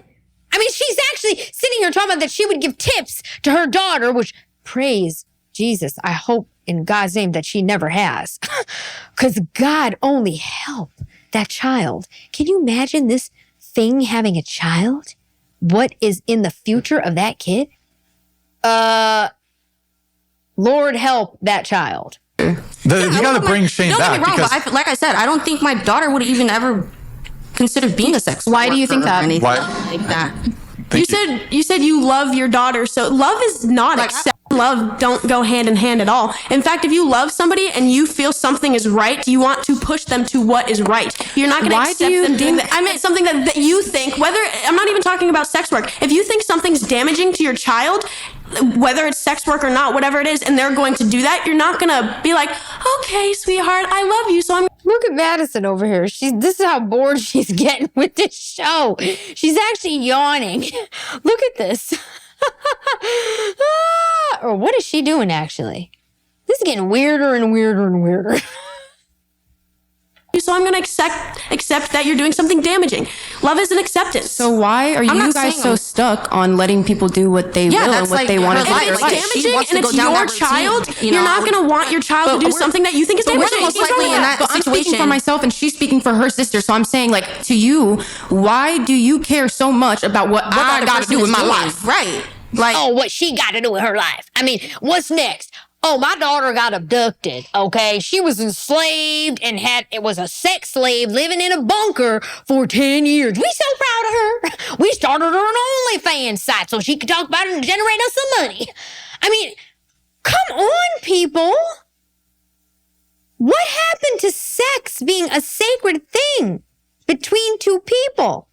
I mean, she's actually sitting here talking about that she would give tips to her daughter, which, praise Jesus, I hope in God's name that she never has. Because God only help that child. Can you imagine this thing having a child? What is in the future of that kid? Lord help that child. You got to bring shame back. Don't get me wrong, but like I said, I don't think my daughter would even ever consider being a sex worker. Why do you think that? Why? Like that. You said you love your daughter, so love is not accept. Love don't go hand in hand at all. In fact, if you love somebody and you feel something is right, you want to push them to what is right. You're not going to accept them doing that. I mean, something that you think, whether, I'm not even talking about sex work. If you think something's damaging to your child, whether it's sex work or not, whatever it is, and they're going to do that, you're not going to be like, okay, sweetheart, I love you, so I'm... Look at Madison over here. This is how bored she's getting with this show. She's actually yawning. Look at this. Or what is she doing, actually? This is getting weirder and weirder and weirder. So I'm going to accept that you're doing something damaging. Love is an acceptance. So why are you guys so stuck on letting people do what they will and what they want to do? If it's damaging and it's your child, you're not going to want your child to do something that you think is damaging. Most likely in that I'm situation. speaking for myself and she's speaking for her sister. So I'm saying, like, to you, why do you care so much about what I got to do with my life? Right. Like, oh, what she got to do with her life. I mean, what's next? Oh, my daughter got abducted, okay? She was enslaved and it was a sex slave living in a bunker for 10 years. We so proud of her. We started her an OnlyFans site so she could talk about it and generate us some money. I mean, come on, people. What happened to sex being a sacred thing between two people?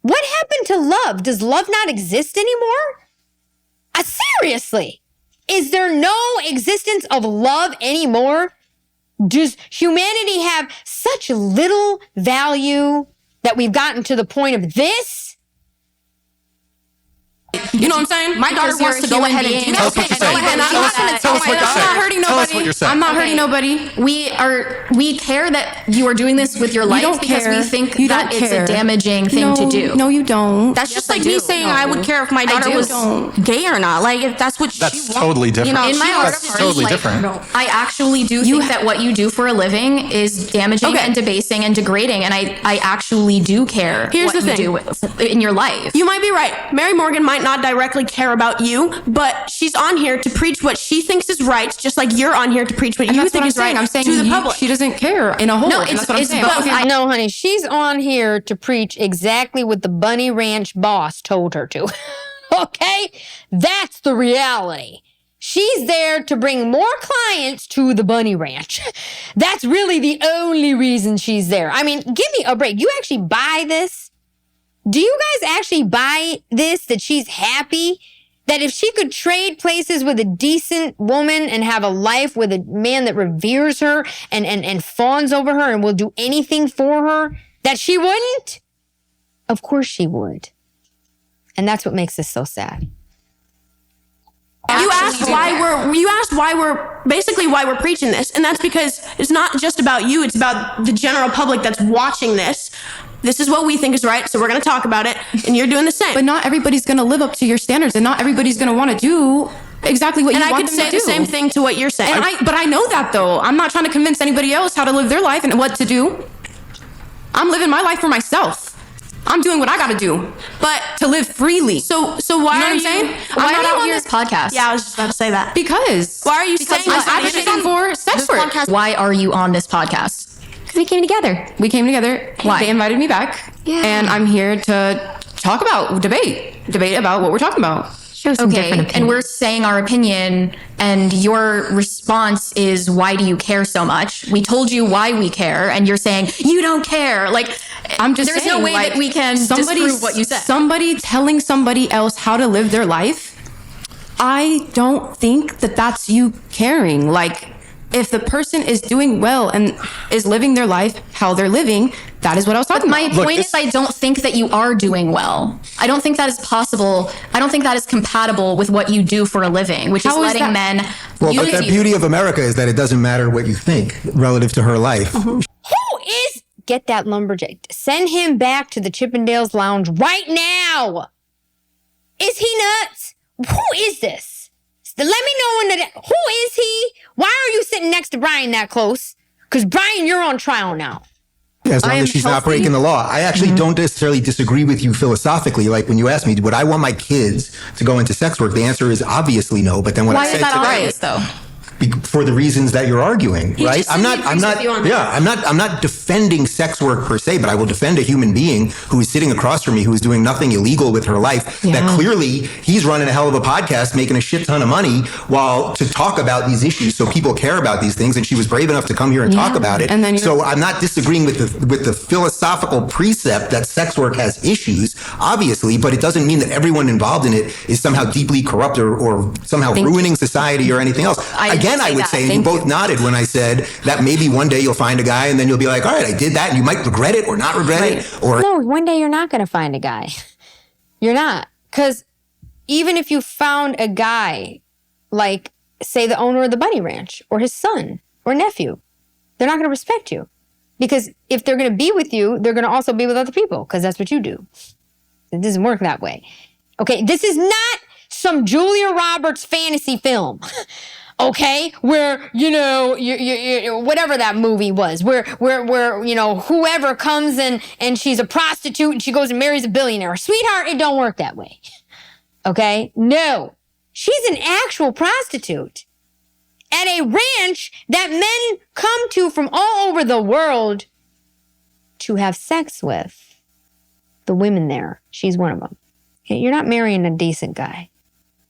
What happened to love? Does love not exist anymore? Seriously. Is there no existence of love anymore? Does humanity have such little value that we've gotten to the point of this? You know what I'm saying? my daughter wants to go ahead and do Tell us what you're saying. Tell us what you're I'm not saying. hurting Tell us nobody. what you're saying. I'm not hurting nobody. We care that you are doing this with your life don't because care. we think You that don't it's care. a damaging thing to do. No, you don't. That's just like me saying I would care if my daughter was gay or not. Like, if that's what she That's wants. totally different. You know, In my heart That's of hearts, totally like, different. I actually do think that what you do for a living is damaging and debasing and degrading, and I actually do care Here's what the you thing. do in your life. You might be right. Mary Morgan might not directly care about you, but she's on here to preach what she thinks is right, just like you're on here to preach what you think is right I'm saying to the public. She doesn't care in a whole. No, and that's what I'm saying. both. No, honey, she's on here to preach exactly what the Bunny Ranch boss told her to. Okay? That's the reality. She's there to bring more clients to the Bunny Ranch. That's really the only reason she's there. I mean, give me a break. You actually buy this? Do you guys actually buy this, that she's happy? That if she could trade places with a decent woman and have a life with a man that reveres her and fawns over her and will do anything for her, that she wouldn't? Of course she would. And that's what makes this so sad. You asked why we're basically why we're preaching this, and that's because it's not just about you, it's about the general public that's watching this. This is what we think is right, so we're going to talk about it, and you're doing the same. But not everybody's going to live up to your standards, and not everybody's going to want to do exactly what you and I want could them to say do. the same thing to what you're saying. But I know that, though. I'm not trying to convince anybody else how to live their life and what to do. I'm living my life for myself. I'm doing what I got to do, but to live freely. So why You know what I'm saying? Why I'm are not you out on here this podcast? Yeah, I was just about to say that. because Why are you saying I'm this? advocating for sex work. Why are you on this podcast? Because we came together. We came together. Why? They invited me back. Yeah. And I'm here to talk about, debate about what we're talking about. Show some different Okay, opinions. and we're saying our opinion, and your response is, why do you care so much? We told you why we care, and you're saying, you don't care. Like, I'm just there's saying, no way like, that we can disprove what you said. Somebody telling somebody else how to live their life, I don't think that that's you caring. Like, if the person is doing well and is living their life how they're living, that is what I was talking My about. point is, I don't think that you are doing well. I don't think that is possible. I don't think that is compatible with what you do for a living, which is How is letting that- men Well, use but the you. beauty of America is that it doesn't matter what you think relative to her life. Who is... Get that lumberjack. Send him back to the Chippendales Lounge right now. Is he nuts? Who is this? Let me know in the... Who is he? Why are you sitting next to Brian that close? Because Brian, you're on trial now. As long as she's not breaking the law. I actually don't necessarily disagree with you philosophically. Like when you asked me, would I want my kids to go into sex work? The answer is obviously no. But then when Why I said is that today, obvious, though? for the reasons that you're arguing, right? I'm not defending sex work per se, but I will defend a human being who is sitting across from me, who is doing nothing illegal with her life, that clearly he's running a hell of a podcast, making a shit ton of money while to talk about these issues so people care about these things. And she was brave enough to come here and talk about it. And then so I'm not disagreeing with the philosophical precept that sex work has issues, obviously, but it doesn't mean that everyone involved in it is somehow deeply corrupt or somehow ruining society or anything else. Again, I would say, and you both nodded when I said that maybe one day you'll find a guy and then you'll be like, all right, I did that, and you might regret it or not regret it. Or no, one day you're not going to find a guy. You're not. Because even if you found a guy, like, say, the owner of the bunny ranch or his son or nephew, they're not going to respect you. Because if they're going to be with you, they're going to also be with other people because that's what you do. It doesn't work that way. Okay, this is not some Julia Roberts fantasy film. Okay, where, you know, you whatever that movie was, where, you know, whoever comes and she's a prostitute and she goes and marries a billionaire. Sweetheart, it don't work that way. Okay? No. She's an actual prostitute at a ranch that men come to from all over the world to have sex with. The women there. She's one of them. Okay? You're not marrying a decent guy.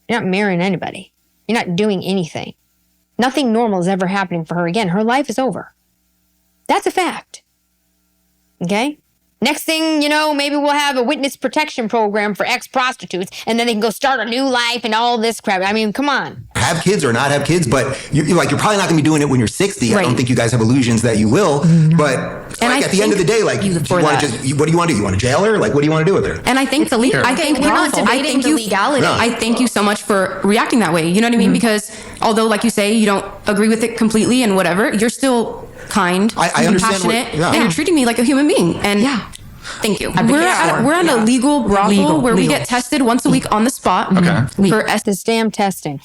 You're not marrying anybody. You're not doing anything. Nothing normal is ever happening for her again. Her life is over. That's a fact. Okay? Next thing you know, maybe we'll have a witness protection program for ex-prostitutes, and then they can go start a new life and all this crap. I mean, come on. Have kids or not have kids, but you're probably not going to be doing it when you're 60. Right. I don't think you guys have illusions that you will. But at the end of the day, like, what do you want to do? You want to jail her? Like, what do you want to do with her? And I think I thank you so much for reacting that way. You know what I mean? Because although, like you say, you don't agree with it completely and whatever, you're still kind, I understand, compassionate, and you're treating me like a human being. And thank you. We're at a legal brothel where we get tested once a week on the spot. Okay. For this damn testing.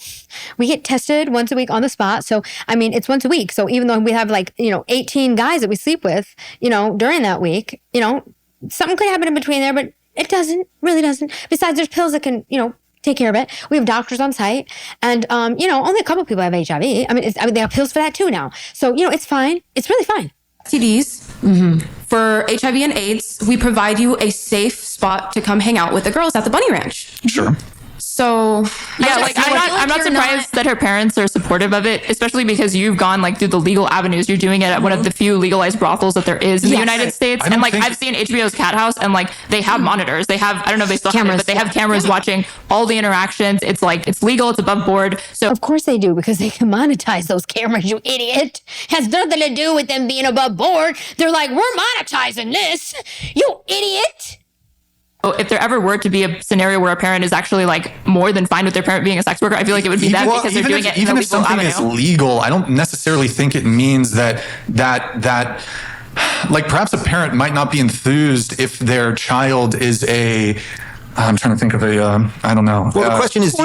We get tested once a week on the spot. So, I mean, it's once a week. So even though we have 18 guys that we sleep with, during that week, something could happen in between there, but it doesn't, really doesn't. Besides, there's pills that can, take care of it. We have doctors on site, and only a couple people have HIV. I mean, they have pills for that too now. So it's fine. It's really fine. STDs for HIV and AIDS. We provide you a safe spot to come hang out with the girls at the Bunny Ranch. Sure. So I'm not surprised that her parents are supportive of it, especially because you've gone through the legal avenues. You're doing it at one of the few legalized brothels that there is in the United States. And I've seen HBO's Cat House, and they have monitors. They have, I don't know if they still have it, but they have cameras watching all the interactions. It's it's legal, it's above board. So of course they do, because they can monetize those cameras, you idiot. Has nothing to do with them being above board. They're like, we're monetizing this, you idiot. If there ever were to be a scenario where a parent is actually more than fine with their parent being a sex worker, I feel like it would be that because they're doing it in a legal avenue. Even if something is legal, I don't necessarily think it means that perhaps a parent might not be enthused if their child is I'm trying to think of I don't know. Well, the question is, do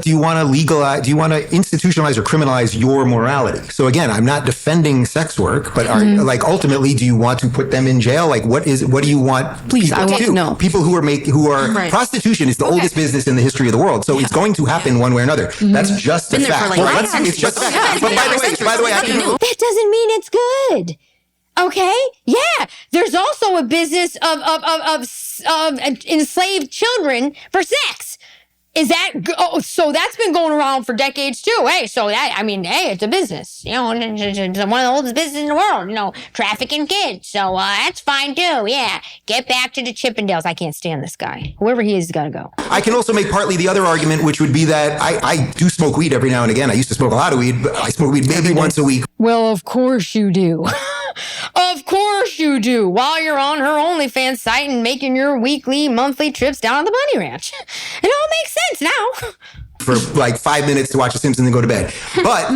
you want to legalize, do you want to institutionalize or criminalize your morality? So again, I'm not defending sex work, but ultimately, do you want to put them in jail? What do you want? Please, I want to know. People who are prostitution is the oldest business in the history of the world, so it's going to happen one way or another. That's just a fact. It's just a fact. But by the way, that doesn't mean it's good. Okay? Yeah. There's also a business of enslaved children for sex. Is that, so that's been going around for decades too. Hey, so it's a business. It's one of the oldest businesses in the world, trafficking kids. So that's fine too. Yeah. Get back to the Chippendales. I can't stand this guy. Whoever he is got to go. I can also make partly the other argument, which would be that I do smoke weed every now and again. I used to smoke a lot of weed, but I smoke weed maybe once a week. Well, of course you do. Of course you do. While you're on her OnlyFans site and making your weekly, monthly trips down to the Bunny Ranch. It all makes sense now. For 5 minutes to watch The Simpsons and go to bed. But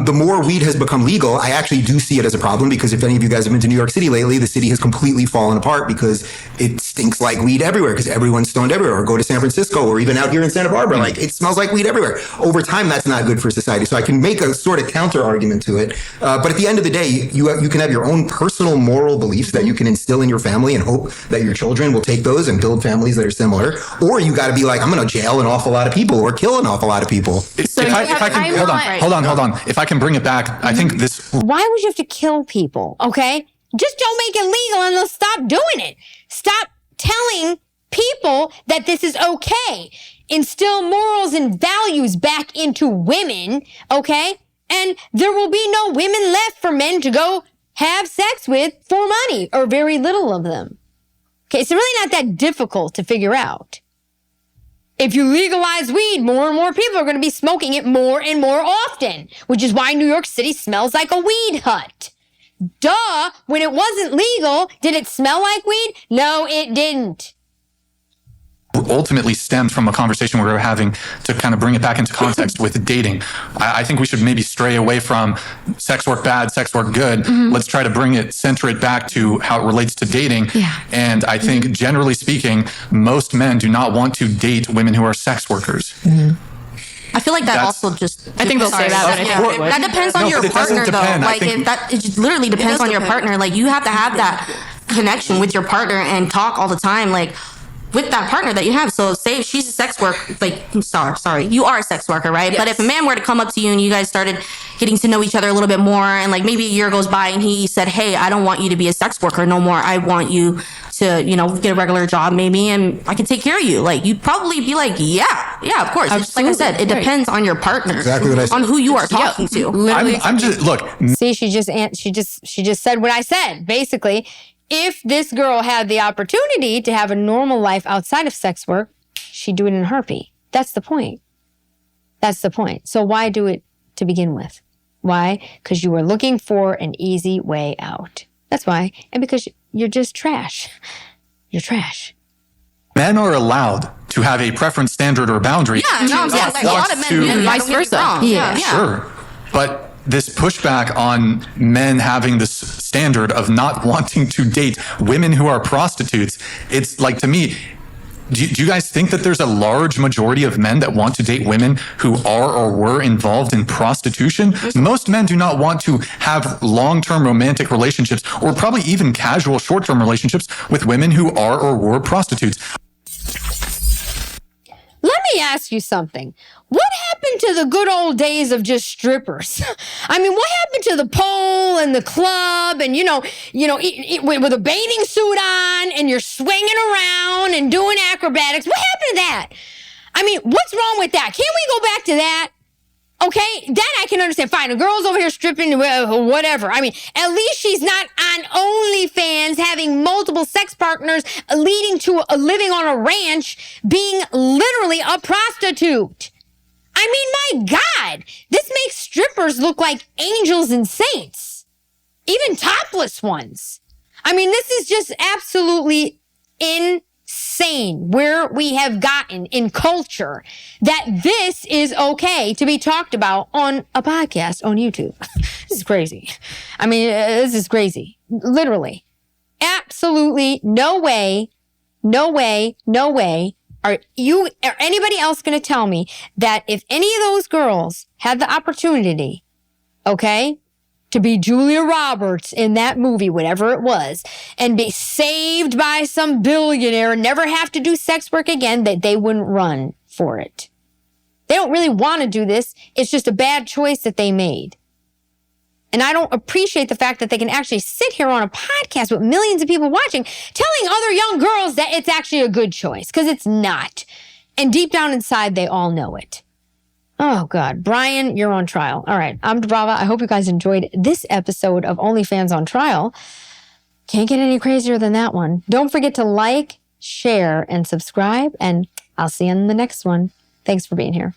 the more weed has become legal, I actually do see it as a problem, because if any of you guys have been to New York City lately, the city has completely fallen apart because it stinks like weed everywhere, because everyone's stoned everywhere. Or go to San Francisco, or even out here in Santa Barbara, it smells like weed everywhere. Over time, that's not good for society. So I can make a sort of counter argument to it. But at the end of the day, you can have your own personal moral beliefs that you can instill in your family and hope that your children will take those and build families that are similar. Or you got to be like, I'm going to jail an awful lot of people or kill an awful lot of people. If I can, hold on. If I can bring it back, I think this. Why would you have to kill people? Okay, just don't make it legal and they'll stop doing it. Stop telling people that this is okay. Instill morals and values back into women, okay? And there will be no women left for men to go have sex with for money, or very little of them. Okay, it's really not that difficult to figure out. If you legalize weed, more and more people are going to be smoking it more and more often, which is why New York City smells like a weed hut. Duh, when it wasn't legal, did it smell like weed? No, it didn't. Ultimately stemmed from a conversation we were having to kind of bring it back into context with dating. I think we should maybe stray away from sex work bad, sex work good. Let's try to center it back to how it relates to dating. Yeah. And I think generally speaking, most men do not want to date women who are sex workers. I feel like that also just. I think they'll say that, but I think they would. That depends on your partner, though. Like, it literally depends on your partner. Like, you have to have that connection with your partner and talk all the time. Like, with that partner that you have. So say if she's a sex worker, like, I'm sorry, you are a sex worker, right? Yes. But if a man were to come up to you and you guys started getting to know each other a little bit more, and like maybe a year goes by and he said, hey, I don't want you to be a sex worker no more. I want you to, get a regular job maybe, and I can take care of you. Like, you'd probably be like, yeah, of course. Just like I said, it depends on your partner, Exactly what I said. on who you are talking to. I'm just, look. See, she just said what I said. Basically, if this girl had the opportunity to have a normal life outside of sex work, she'd do it in a heartbeat. That's the point. That's the point. So why do it to begin with? Why? Because you were looking for an easy way out. That's why. And because you're just trash. You're trash. Men are allowed to have a preference, standard, or boundary. Yeah, no, I'm saying, like, a lot of men do, and vice versa. Yeah. Sure. But this pushback on men having this standard of not wanting to date women who are prostitutes, it's like, to me, do you guys think that there's a large majority of men that want to date women who are or were involved in prostitution? Most men do not want to have long-term romantic relationships, or probably even casual short-term relationships with women who are or were prostitutes. Let me ask you something. What happened to the good old days of just strippers? I mean, what happened to the pole and the club and, with a bathing suit on and you're swinging around and doing acrobatics? What happened to that? I mean, what's wrong with that? Can't we go back to that? Okay, that I can understand. Fine, a girl's over here stripping, whatever. I mean, at least she's not on OnlyFans having multiple sex partners, leading to a living on a ranch, being literally a prostitute. I mean, my God, this makes strippers look like angels and saints, even topless ones. I mean, this is just absolutely insane where we have gotten in culture that this is okay to be talked about on a podcast on YouTube. This is crazy. I mean, this is crazy. Literally. Absolutely no way are anybody else going to tell me that if any of those girls had the opportunity, okay, to be Julia Roberts in that movie, whatever it was, and be saved by some billionaire and never have to do sex work again, that they wouldn't run for it. They don't really want to do this. It's just a bad choice that they made. And I don't appreciate the fact that they can actually sit here on a podcast with millions of people watching, telling other young girls that it's actually a good choice, because it's not. And deep down inside, they all know it. Oh, God. Brian, you're on trial. All right. I'm DiBRAVA. I hope you guys enjoyed this episode of OnlyFans on Trial. Can't get any crazier than that one. Don't forget to like, share, and subscribe, and I'll see you in the next one. Thanks for being here.